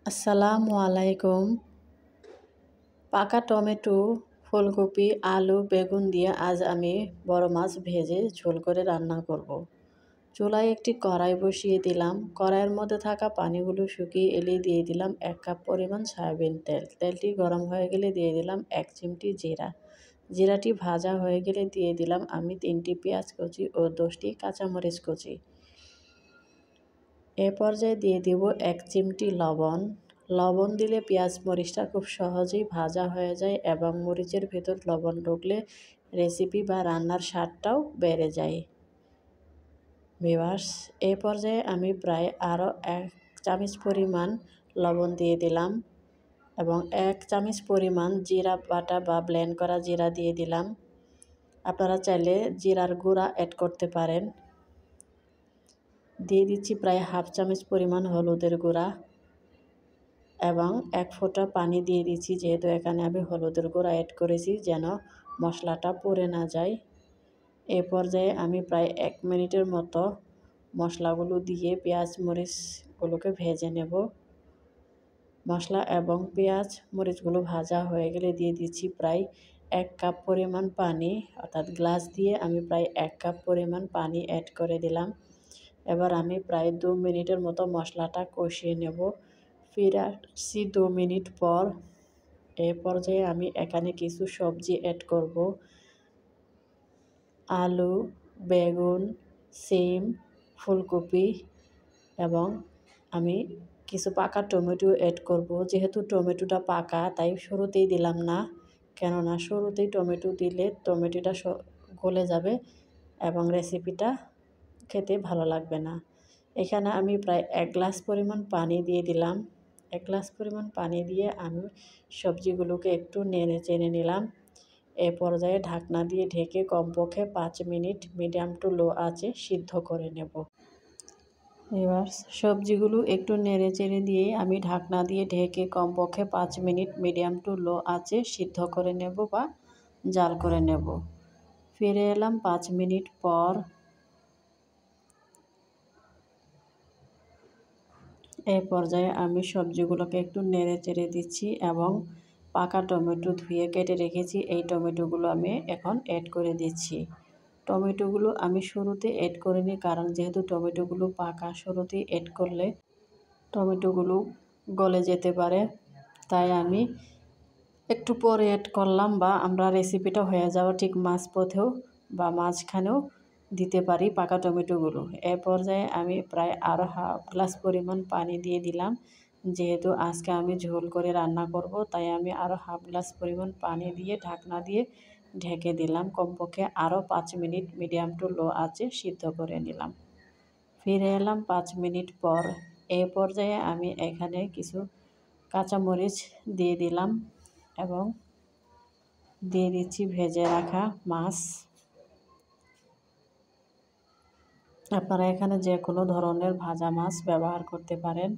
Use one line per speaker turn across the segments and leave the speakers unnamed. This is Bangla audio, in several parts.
আসসালামু আলাইকুম। পাকা টমেটো, ফুলকপি, আলু, বেগুন দিয়ে আজ আমি বড় মাছ ভেজে ঝোল করে রান্না করব। চুলায় একটি কড়াই বসিয়ে দিলাম। কড়াইয়ের মধ্যে থাকা পানিগুলো শুকিয়ে এলে দিয়ে দিলাম 1 কাপ পরিমাণ সয়াবিন তেল। তেলটি গরম হয়ে গেলে দিয়ে দিলাম 1 চিমটি জিরা। জিরাটি ভাজা হয়ে গেলে দিয়ে দিলাম আমি 3টি পেঁয়াজ কুচি ও 10টি কাঁচামরিচ কুচি। এ পর্যায়ে দিয়ে দিব 1 চিমটি লবণ। লবণ দিলে পেঁয়াজ মরিচটা খুব সহজেই ভাজা হয়ে যায় এবং মরিচের ভেতর লবণ ঢুকলে রেসিপি বা রান্নার স্বাদটাও বেড়ে যায়। ভিউয়ার্স, এ পর্যায়ে আমি প্রায় আরও 1 চামচ পরিমাণ লবণ দিয়ে দিলাম এবং 1 চামচ পরিমাণ জিরা বাটা বা ব্লেন্ড করা জিরা দিয়ে দিলাম। আপনারা চাইলে জিরার গুঁড়া অ্যাড করতে পারেন। দিয়ে দিচ্ছি প্রায় 1/2 চামচ পরিমাণ হলুদের গুঁড়া এবং 1 ফোঁটা পানি দিয়ে দিচ্ছি, যেহেতু এখানে আমি হলুদের গুঁড়া অ্যাড করেছি যেন মশলাটা পুড়ে না যায়। এ পর্যায়ে আমি প্রায় 1 মিনিটের মতো মশলাগুলো দিয়ে পেঁয়াজ মরিচগুলোকে ভেজে নেব। মশলা এবং পেঁয়াজ মরিচগুলো ভাজা হয়ে গেলে দিয়ে দিচ্ছি প্রায় 1 কাপ পরিমাণ পানি, অর্থাৎ গ্লাস দিয়ে আমি প্রায় 1 কাপ পরিমাণ পানি অ্যাড করে দিলাম। এবার আমি প্রায় 2 মিনিটের মতো মশলাটা কষিয়ে নেব। ফিরে আসছি 2 মিনিট পর। এ পর্যায়ে আমি এখানে কিছু সবজি অ্যাড করব। আলু, বেগুন, সিম, ফুলকপি এবং আমি কিছু পাকা টমেটো অ্যাড করব। যেহেতু টমেটোটা পাকা তাই শুরুতেই দিলাম না, কেননা শুরুতেই টমেটো দিলে টমেটোটা গলে যাবে এবং রেসিপিটা খেতে ভালো লাগবে না। এখানে আমি প্রায় 1 গ্লাস পরিমাণ পানি দিয়ে দিলাম। 1 গ্লাস পরিমাণ পানি দিয়ে আমি সবজিগুলোকে একটু নেড়ে চেড়ে নিলাম। এ পর্যায়ে ঢাকনা দিয়ে ঢেকে কমপক্ষে 5 মিনিট মিডিয়াম টু লো আঁচে সিদ্ধ করে নেব। এবার সবজিগুলো একটু নেড়ে চেড়ে দিয়ে আমি ঢাকনা দিয়ে ঢেকে কমপক্ষে 5 মিনিট মিডিয়াম টু লো আঁচে সিদ্ধ করে নেব বা জাল করে নেব। ফিরে এলাম 5 মিনিট পর। এই পর্যায়ে আমি সবজিগুলোকে একটু নেড়ে চেড়ে দিচ্ছি এবং পাকা টমেটো ধুয়ে কেটে রেখেছি এই টমেটোগুলো আমি এখন অ্যাড করে দিচ্ছি। টমেটোগুলো আমি শুরুতে অ্যাড করিনি, কারণ যেহেতু টমেটোগুলো পাকা শুরুতেই অ্যাড করলে টমেটোগুলো গলে যেতে পারে, তাই আমি একটু পরে অ্যাড করলাম বা আমরা রেসিপিটা হয়ে যাওয়া ঠিক মাঝপথেও বা মাঝখানেও দিতে পারি পাকা টমেটোগুলো। এ পর্যায়ে আমি প্রায় আরও 1/2 গ্লাস পরিমাণ পানি দিয়ে দিলাম। যেহেতু আজকে আমি ঝোল করে রান্না করব, তাই আমি আরও 1/2 গ্লাস পরিমাণ পানি দিয়ে ঢাকনা দিয়ে ঢেকে দিলাম। কমপক্ষে আরও 5 মিনিট মিডিয়াম টু লো আঁচে সিদ্ধ করে নিলাম। ফিরে এলাম 5 মিনিট পর। এই পর্যায়ে আমি এখানে কিছু কাঁচামরিচ দিয়ে দিলাম এবং দিয়ে দিচ্ছি ভেজে রাখা মাছ। আপনারা এখানে যে কোনো ধরনের ভাজা মাছ ব্যবহার করতে পারেন।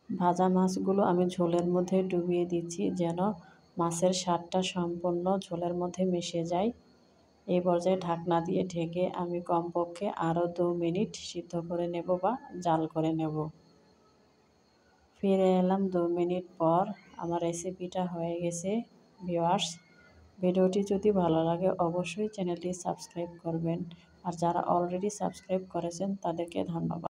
ভাজা মাছগুলো আমি ঝোলের মধ্যে ডুবিয়ে দিচ্ছি যেন মাছের স্বাদটা সম্পূর্ণ ঝোলের মধ্যে মিশে যায়। এই পর্যায়ে ঢাকনা দিয়ে ঢেকে আমি কমপক্ষে আরও 2 মিনিট সিদ্ধ করে নেব বা জাল করে নেব। ফিরে এলাম 2 মিনিট পর। আমার রেসিপিটা হয়ে গেছে। ভিউয়ার্স, ভিডিওটি যদি ভালো লাগে অবশ্যই চ্যানেলটি সাবস্ক্রাইব করবেন, আর যারা অলরেডি সাবস্ক্রাইব করেছেন তাদেরকে ধন্যবাদ।